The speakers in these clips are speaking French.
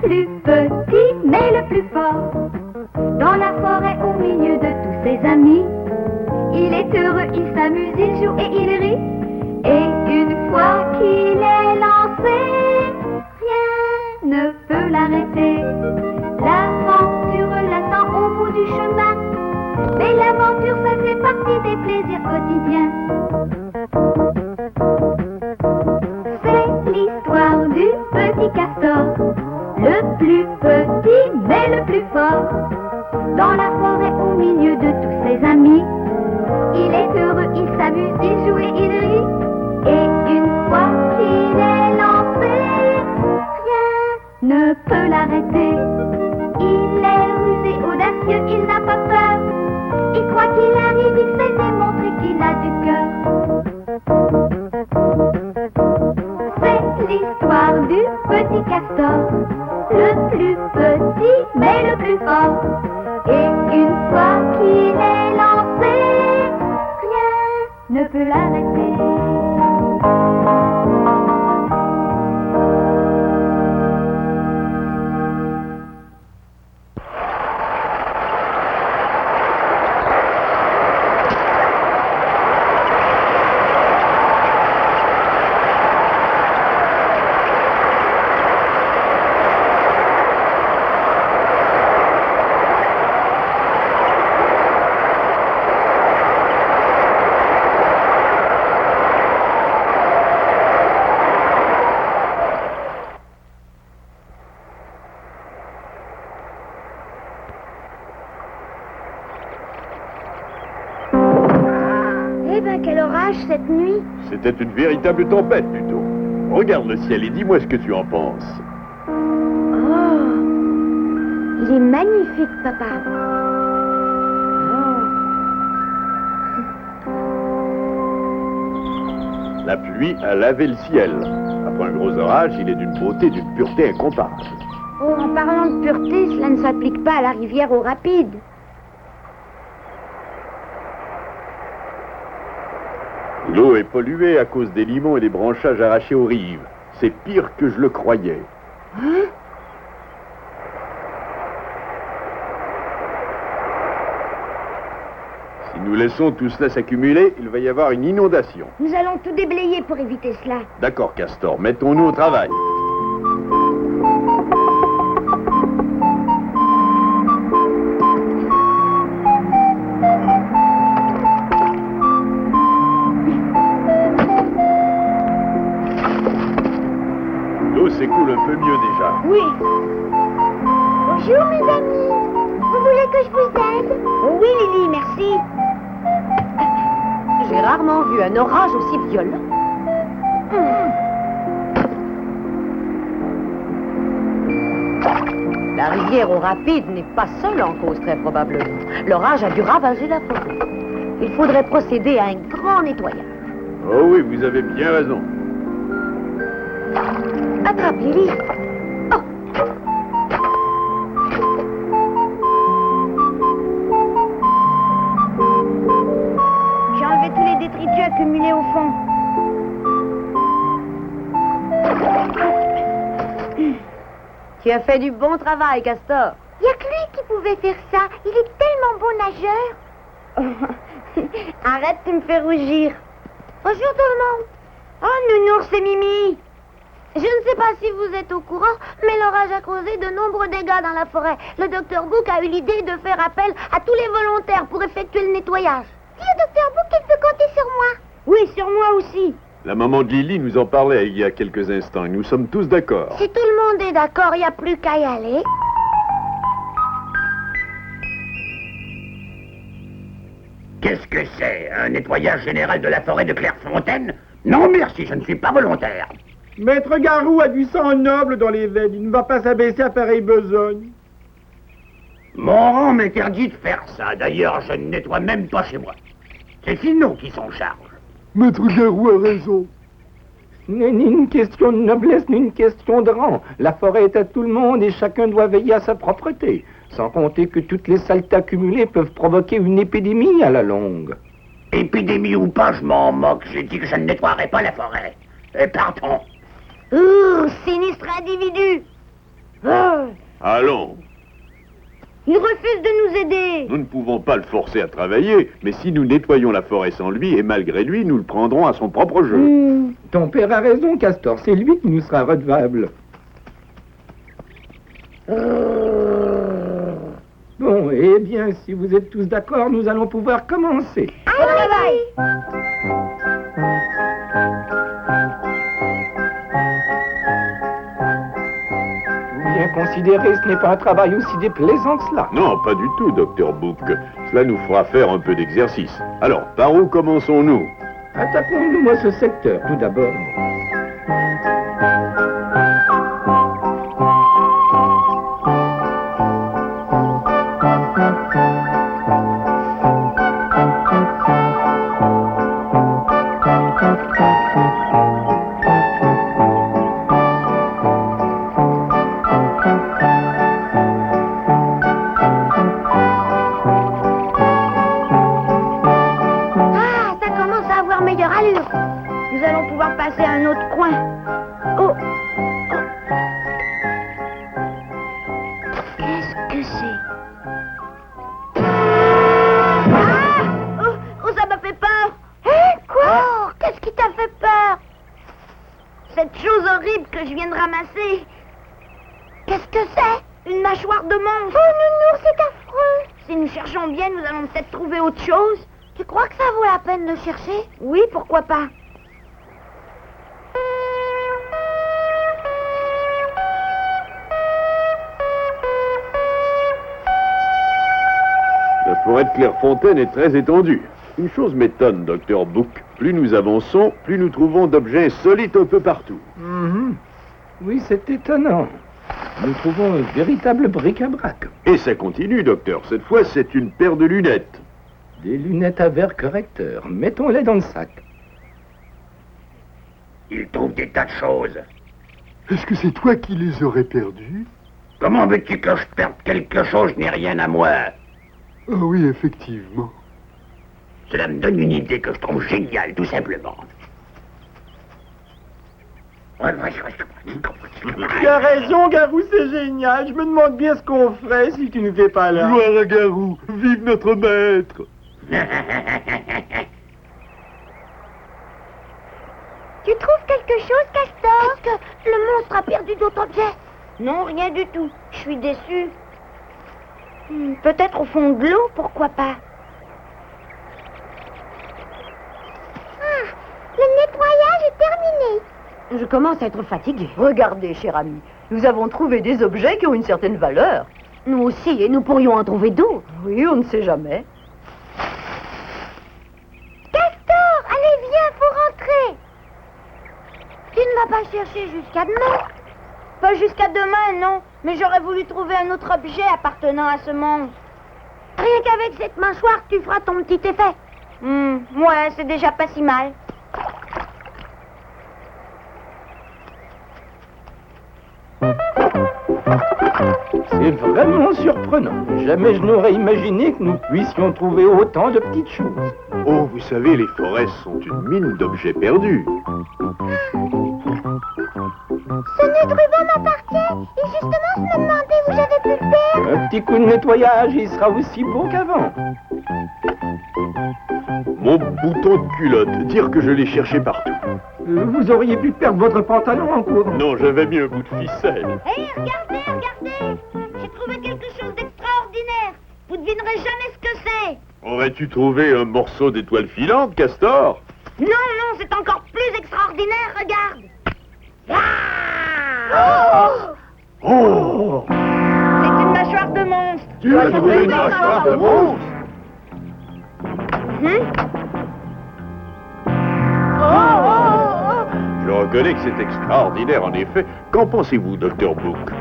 plus petit, mais le plus fort. Dans la forêt, au milieu de tous ses amis, il est heureux, il s'amuse, il joue et il rit. Et une fois qu'il est lancé, rien ne peut l'arrêter. L'aventure l'attend au bout du chemin, mais l'aventure, ça fait partie des plaisirs quotidiens. C'est l'histoire du petit castor, le plus petit mais le plus fort. Dans la forêt, au milieu de tous ses amis, il est heureux, il s'amuse, il joue et il rit. Et une fois qu'il est lancé, rien ne peut l'arrêter. Il est rusé, audacieux, il n'a pas peur. Et quoi qu'il arrive, il sait démontrer qu'il a du cœur. C'est l'histoire du petit castor, le plus petit mais le plus fort. Et une fois qu'il est lancé, rien ne peut l'arrêter. Quel orage cette nuit. C'était une véritable tempête, plutôt. Regarde le ciel et dis-moi ce que tu en penses. Oh, il est magnifique, papa. La pluie a lavé le ciel. Après un gros orage, il est d'une beauté, d'une pureté incomparable. Oh, en parlant de pureté, cela ne s'applique pas à la rivière aux rapides. L'eau est polluée à cause des limons et des branchages arrachés aux rives. C'est pire que je le croyais. Hein? Si nous laissons tout cela s'accumuler, il va y avoir une inondation. Nous allons tout déblayer pour éviter cela. D'accord, Castor, mettons-nous au travail. L'eau s'écoule un peu mieux déjà. Oui. Bonjour mes amis, vous voulez que je vous aide? Oh oui, Lily, merci. J'ai rarement vu un orage aussi violent. La rivière aux rapides n'est pas seule en cause, très probablement. L'orage a dû ravager la forêt. Il faudrait procéder à un grand nettoyage. Oh oui, vous avez bien raison. Attrape, Lily. Oh. J'ai enlevé tous les détritus accumulés au fond. Tu as fait du bon travail, Castor. Il n'y a que lui qui pouvait faire ça. Il est tellement bon nageur. Arrête, tu me fais rougir. Bonjour tout le monde. Oh, Nounours et Mimi. Je ne sais pas si vous êtes au courant, mais l'orage a causé de nombreux dégâts dans la forêt. Le docteur Book a eu l'idée de faire appel à tous les volontaires pour effectuer le nettoyage. Dis au docteur Book qu'il peut compter sur moi. Oui, sur moi aussi. La maman de Lily nous en parlait il y a quelques instants et nous sommes tous d'accord. Si tout le monde est d'accord, il n'y a plus qu'à y aller. Qu'est-ce que c'est? Un nettoyage général de la forêt de Clairefontaine? Non, merci, je ne suis pas volontaire. Maître Garou a du sang noble dans les veines. Il ne va pas s'abaisser à pareille besogne. Mon rang m'interdit de faire ça. D'ailleurs, je ne nettoie même pas chez moi. C'est Finot qui s'en charge. Maître Garou a raison. Ce n'est ni une question de noblesse, ni une question de rang. La forêt est à tout le monde et chacun doit veiller à sa propreté. Sans compter que toutes les saletés accumulées peuvent provoquer une épidémie à la longue. Épidémie ou pas, je m'en moque. J'ai dit que je ne nettoierai pas la forêt. Et pardon. Ouh, sinistre individu. Oh, Allons, il refuse de nous aider. nous ne pouvons pas le forcer à travailler, mais si nous nettoyons la forêt sans lui, et malgré lui, nous le prendrons à son propre jeu. Ton père a raison, Castor, c'est lui qui nous sera redevable. Bon, eh bien, si vous êtes tous d'accord, nous allons pouvoir commencer. Au travail. Bien considéré, ce n'est pas un travail aussi déplaisant que cela. Non, pas du tout, docteur Book. Cela nous fera faire un peu d'exercice. Alors, par où commençons-nous? Attaquons-nous à ce secteur, tout d'abord. Ah, ça commence à avoir meilleure allure. Nous allons pouvoir passer à un autre coin. Oh, oh. Qu'est-ce que c'est? Ah! Oh, oh, ça m'a fait peur. Hein? Quoi? Qu'est-ce qui t'a fait peur? Cette chose horrible que je viens de ramasser. Qu'est-ce que c'est? Une mâchoire de monstre. Oh, nounou, c'est affreux. Si nous cherchons bien, nous allons peut-être trouver autre chose. Tu crois que ça vaut la peine de chercher? Oui, pourquoi pas? La forêt de Clairefontaine est très étendue. Une chose m'étonne, docteur Book. Plus nous avançons, plus nous trouvons d'objets insolites un peu partout. Oui, c'est étonnant. Nous trouvons un véritable bric-à-brac. Et ça continue, docteur. Cette fois, c'est une paire de lunettes. Des lunettes à verre correcteur. Mettons-les dans le sac. Il trouve des tas de choses. Est-ce que c'est toi qui les aurais perdus? Comment veux-tu que je perde quelque chose? Je n'ai rien à moi. Ah oui, effectivement. Cela me donne une idée que je trouve géniale, tout simplement. Tu as raison, Garou, c'est génial. Je me demande bien ce qu'on ferait si tu n'étais pas là. Gloire à Garou, vive notre maître! Tu trouves quelque chose, Castor? Est-ce que le monstre a perdu d'autres objets? Non, rien du tout. Je suis déçue. Peut-être au fond de l'eau, pourquoi pas? Ah, le nettoyage est terminé. Je commence à être fatiguée. Regardez, cher ami, nous avons trouvé des objets qui ont une certaine valeur. Nous aussi, et nous pourrions en trouver d'autres. Oui, on ne sait jamais. Castor, allez, viens, faut rentrer. Tu ne vas pas chercher jusqu'à demain? Pas jusqu'à demain, non. Mais j'aurais voulu trouver un autre objet appartenant à ce monstre. Rien qu'avec cette mâchoire, tu feras ton petit effet. Ouais, c'est déjà pas si mal. C'est vraiment surprenant. Jamais je n'aurais imaginé que nous puissions trouver autant de petites choses. Oh, vous savez, les forêts sont une mine d'objets perdus. Ce nœud de ruban m'appartient. Et justement, je me demandais où j'avais pu le perdre. Un petit coup de nettoyage, il sera aussi beau qu'avant. Mon bouton de culotte, dire que je l'ai cherché partout. Vous auriez pu perdre votre pantalon en courant. Non, j'avais mis un bout de ficelle. Hé, regardez, regardez. J'ai trouvé quelque chose d'extraordinaire. Vous devinerez jamais ce que c'est. Aurais-tu trouvé un morceau d'étoile filante, Castor? Non, non, c'est encore plus extraordinaire, regarde. Ah! Oh! C'est une mâchoire de monstre. Tu as trouvé une mâchoire de monstre? Je reconnais que c'est extraordinaire, en effet. Qu'en pensez-vous, docteur Book?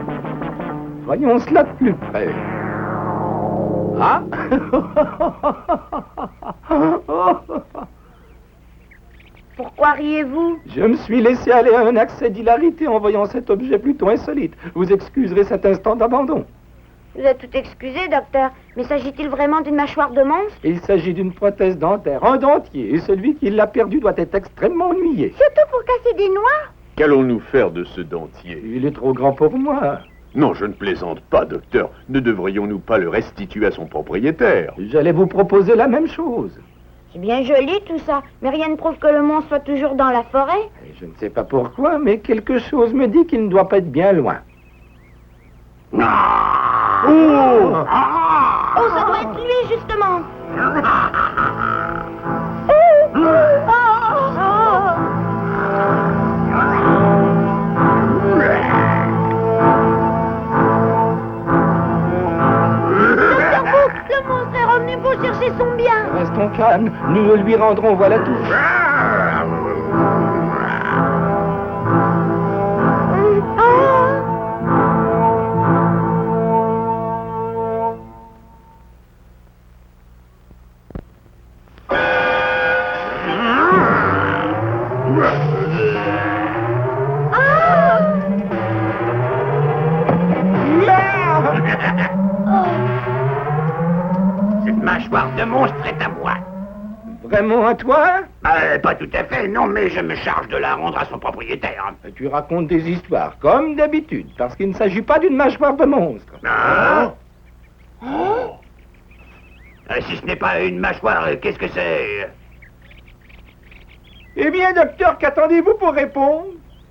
Voyons cela de plus près. Ah! Pourquoi riez-vous? Je me suis laissé aller à un accès d'hilarité en voyant cet objet plutôt insolite. Vous excuserez cet instant d'abandon. Vous êtes tout excusé, docteur. Mais s'agit-il vraiment d'une mâchoire de monstre? Il s'agit d'une prothèse dentaire, un dentier, et celui qui l'a perdu doit être extrêmement ennuyé. Surtout pour casser des noix? Qu'allons-nous faire de ce dentier? Il est trop grand pour moi. Non, je ne plaisante pas, docteur. Ne devrions-nous pas le restituer à son propriétaire? J'allais vous proposer la même chose. C'est bien joli tout ça, mais rien ne prouve que le monstre soit toujours dans la forêt. Et je ne sais pas pourquoi, mais quelque chose me dit qu'il ne doit pas être bien loin. Oh, Oh, ça doit être lui, justement. Docteur Book, le monstre est revenu pour chercher son bien. Restons calmes, nous le lui rendrons, voilà tout. Cette mâchoire de monstre est à moi. Vraiment à toi? Pas tout à fait, non, mais je me charge de la rendre à son propriétaire. Tu racontes des histoires, comme d'habitude, parce qu'il ne s'agit pas d'une mâchoire de monstre. Ah. Si ce n'est pas une mâchoire, qu'est-ce que c'est? Eh bien, docteur, qu'attendez-vous pour répondre?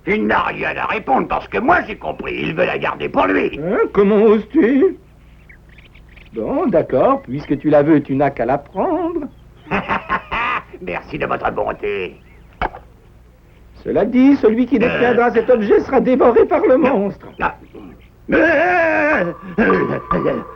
Il n'a rien à répondre parce que moi j'ai compris, il veut la garder pour lui. Hein, comment oses-tu? Bon, d'accord, puisque tu la veux, tu n'as qu'à la prendre. Merci de votre bonté. Cela dit, celui qui détiendra cet objet sera dévoré par le monstre. Ah.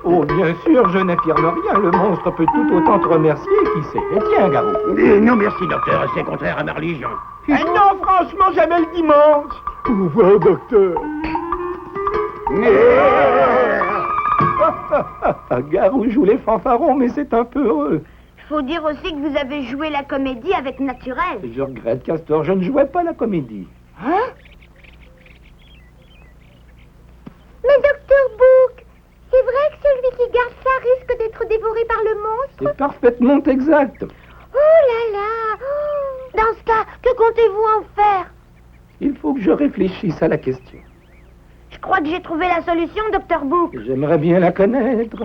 Oh, bien sûr, je n'affirme rien. Le monstre peut tout autant te remercier, qui sait. Et tiens, Garou. Non merci docteur, c'est contraire à ma religion. Non, franchement, jamais le dimanche. Au revoir, docteur. Garou joue les fanfarons, mais c'est un peu heureux. Faut dire aussi que vous avez joué la comédie avec naturel. Je regrette, Castor, je ne jouais pas la comédie. Hein? Mais docteur Book, c'est vrai que celui qui garde ça risque d'être dévoré par le monstre? C'est parfaitement exact. Oh là là! Oh. Dans ce cas, que comptez-vous en faire? Il faut que je réfléchisse à la question. Je crois que j'ai trouvé la solution, docteur Book. J'aimerais bien la connaître.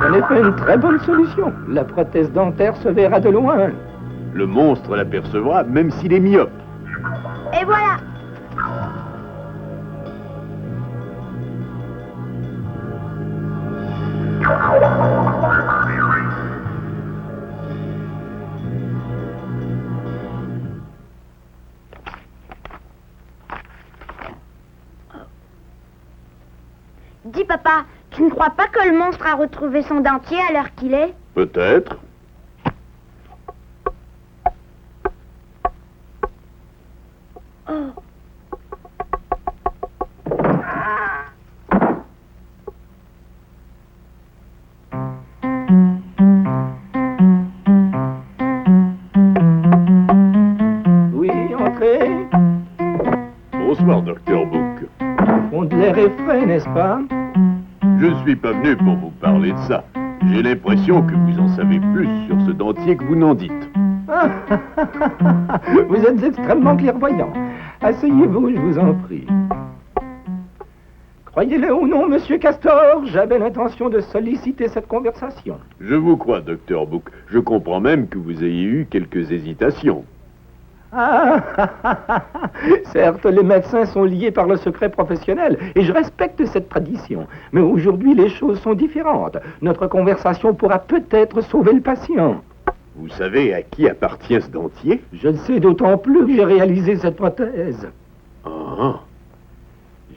En effet, une très bonne solution. La prothèse dentaire se verra de loin. Le monstre l'apercevra même s'il est myope. Et voilà. Dis papa, tu ne crois pas que le monstre a retrouvé son dentier à l'heure qu'il est? Peut-être. Oh. Oui, entrez. Bonsoir, docteur Book. Au fond de l'air est frais, n'est-ce pas? Je ne suis pas venu pour vous parler de ça. J'ai l'impression que vous en savez plus sur ce dentier que vous n'en dites. Vous êtes extrêmement clairvoyant. Asseyez-vous, je vous en prie. Croyez-le ou non, monsieur Castor, j'avais l'intention de solliciter cette conversation. Je vous crois, docteur Book. Je comprends même que vous ayez eu quelques hésitations. Certes, les médecins sont liés par le secret professionnel, et je respecte cette tradition. Mais aujourd'hui, les choses sont différentes. Notre conversation pourra peut-être sauver le patient. Vous savez à qui appartient ce dentier? Je le sais d'autant plus que j'ai réalisé cette prothèse. Ah.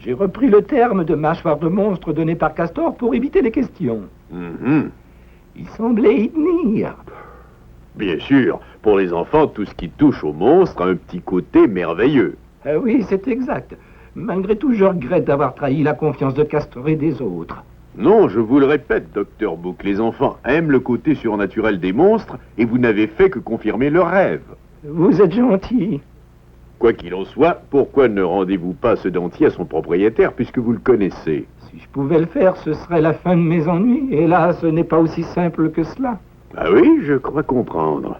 J'ai repris le terme de mâchoire de monstre donné par Castor pour éviter les questions. Mhm. Il semblait y tenir. Bien sûr, pour les enfants, tout ce qui touche au monstre a un petit côté merveilleux. Ah oui, c'est exact. Malgré tout, je regrette d'avoir trahi la confiance de Castor et des autres. Non, je vous le répète, docteur Book, les enfants aiment le côté surnaturel des monstres et vous n'avez fait que confirmer leurs rêves. Vous êtes gentil. Quoi qu'il en soit, pourquoi ne rendez-vous pas ce dentier à son propriétaire puisque vous le connaissez? Si je pouvais le faire, ce serait la fin de mes ennuis. Et là, ce n'est pas aussi simple que cela. Ah oui, je crois comprendre.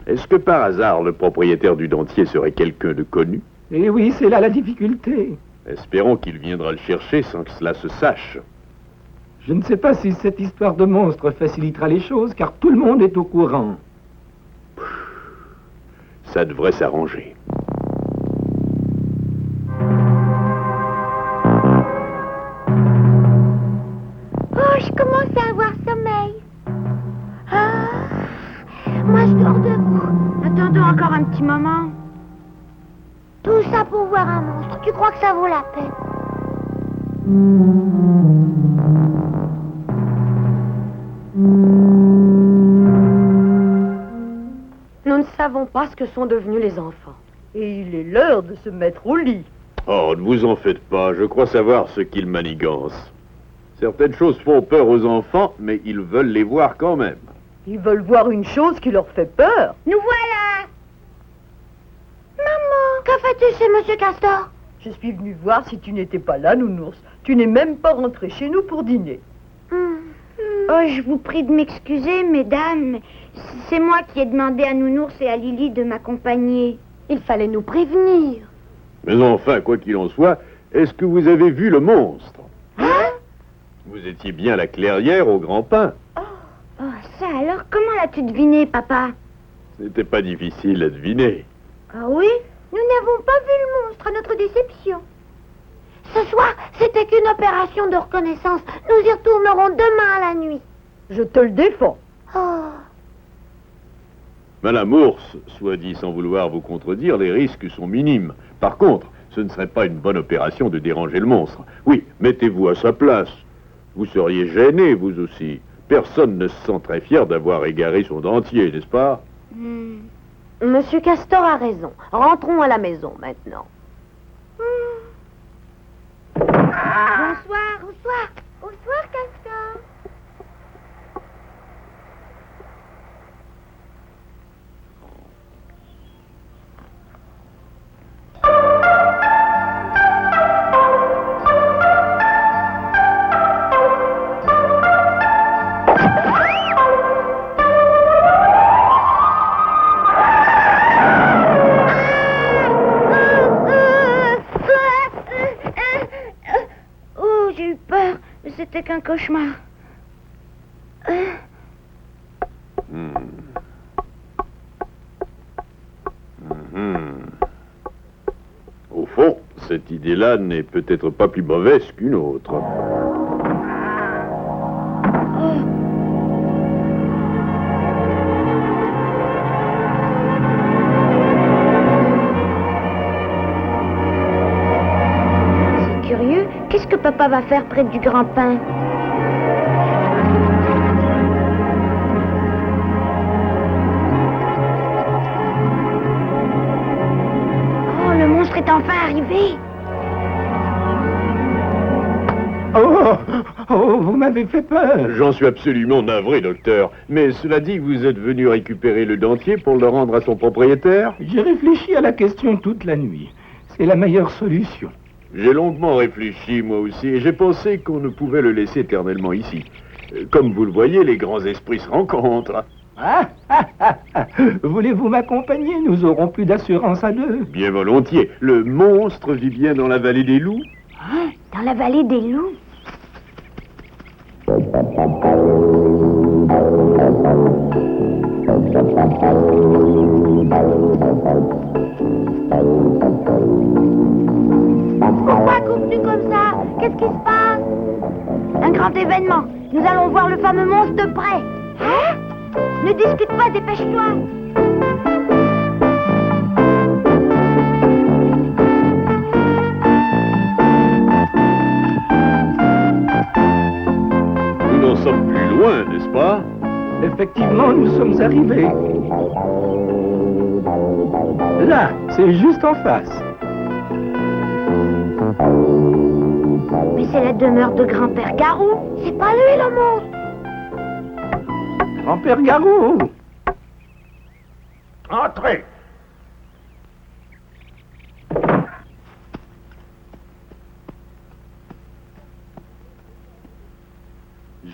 Est-ce que par hasard le propriétaire du dentier serait quelqu'un de connu? Eh oui, c'est là la difficulté. Espérons qu'il viendra le chercher sans que cela se sache. Je ne sais pas si cette histoire de monstre facilitera les choses, car tout le monde est au courant. Ça devrait s'arranger. Oh, je commence à avoir sommeil. Ah, moi je dors debout. Attendons encore un petit moment. Tout ça pour voir un monstre. Tu crois que ça vaut la peine? Nous ne savons pas ce que sont devenus les enfants. Et il est l'heure de se mettre au lit. Oh, ne vous en faites pas, je crois savoir ce qu'ils manigancent. Certaines choses font peur aux enfants, mais ils veulent les voir quand même. Ils veulent voir une chose qui leur fait peur. Nous voilà. Maman, que fais-tu chez Monsieur Castor? Je suis venu voir si tu n'étais pas là, Nounours. Tu n'es même pas rentré chez nous pour dîner. Oh, je vous prie de m'excuser, mesdames. C'est moi qui ai demandé à Nounours et à Lily de m'accompagner. Il fallait nous prévenir. Mais enfin, quoi qu'il en soit, est-ce que vous avez vu le monstre? Hein? Vous étiez bien à la clairière au Grand Pain. Oh, ça alors, comment l'as-tu deviné, papa? Ce n'était pas difficile à deviner. Ah oui? Nous n'avons pas vu le monstre, à notre déception. Ce soir, c'était qu'une opération de reconnaissance. Nous y retournerons demain à la nuit. Je te le défends. Oh. Madame Ours, soit dit sans vouloir vous contredire, les risques sont minimes. Par contre, ce ne serait pas une bonne opération de déranger le monstre. Oui, mettez-vous à sa place. Vous seriez gêné, vous aussi. Personne ne se sent très fier d'avoir égaré son dentier, n'est-ce pas? Monsieur Castor a raison. Rentrons à la maison maintenant. Bonsoir, bonsoir. Bonsoir, Castor. Oh, j'ai eu peur. C'était qu'un cauchemar. Au fond, cette idée-là n'est peut-être pas plus mauvaise qu'une autre. C'est curieux. Qu'est-ce que papa va faire près du grand pain? Oh, le monstre est enfin arrivé. Oh, vous m'avez fait peur. J'en suis absolument navré, docteur. Mais cela dit, vous êtes venu récupérer le dentier pour le rendre à son propriétaire? J'ai réfléchi à la question toute la nuit. C'est la meilleure solution. J'ai longuement réfléchi, moi aussi, et j'ai pensé qu'on ne pouvait le laisser éternellement ici. Comme vous le voyez, les grands esprits se rencontrent. Voulez-vous m'accompagner? Nous aurons plus d'assurance à deux. Bien volontiers. Le monstre vit bien dans la vallée des loups? Dans la vallée des loups. Pourquoi cours-tu comme ça? Qu'est-ce qui se passe? Un grand événement. Nous allons voir le fameux monstre de près. Hein? Ne discute pas, dépêche-toi. Nous n'en sommes plus loin, n'est-ce pas? Effectivement, nous sommes arrivés. Là, c'est juste en face. Mais c'est la demeure de grand-père Garou. C'est pas lui le monstre. Grand-père Garou. Entrez.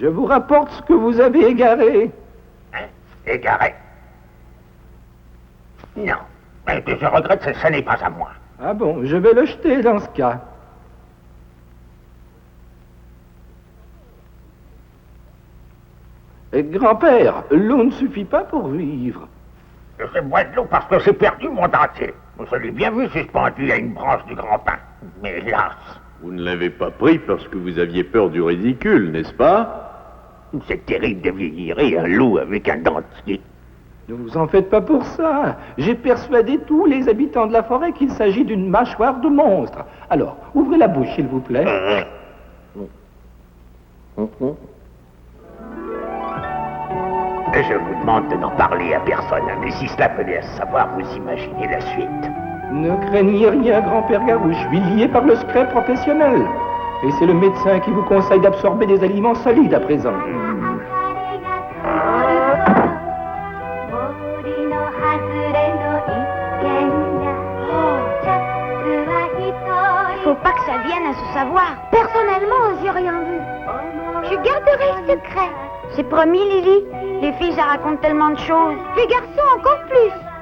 Je vous rapporte ce que vous avez égaré. Hein? Égaré? Non. Mais je regrette, ça n'est pas à moi. Ah bon, je vais le jeter dans ce cas. Grand-père, l'eau ne suffit pas pour vivre. Je bois de l'eau parce que j'ai perdu mon dentier. Je l'ai bien vu suspendu à une branche du grand pin. Mais hélas, Vous ne l'avez pas pris parce que vous aviez peur du ridicule, n'est-ce pas? c'est terrible de vieillir et un loup avec un dentier. Ne vous en faites pas pour ça. J'ai persuadé tous les habitants de la forêt qu'il s'agit d'une mâchoire de monstre. Alors, ouvrez la bouche, s'il vous plaît. Et je vous demande de n'en parler à personne, mais si cela venait à se savoir, vous imaginez la suite. Ne craignez rien, grand-père Garou, je suis lié par le secret professionnel. Et c'est le médecin qui vous conseille d'absorber des aliments solides à présent. Faut pas que ça vienne à se savoir. Personnellement, j'ai rien vu. Je garderai le secret. C'est promis, Lily. Les filles, ça raconte tellement de choses. Les garçons, encore plus.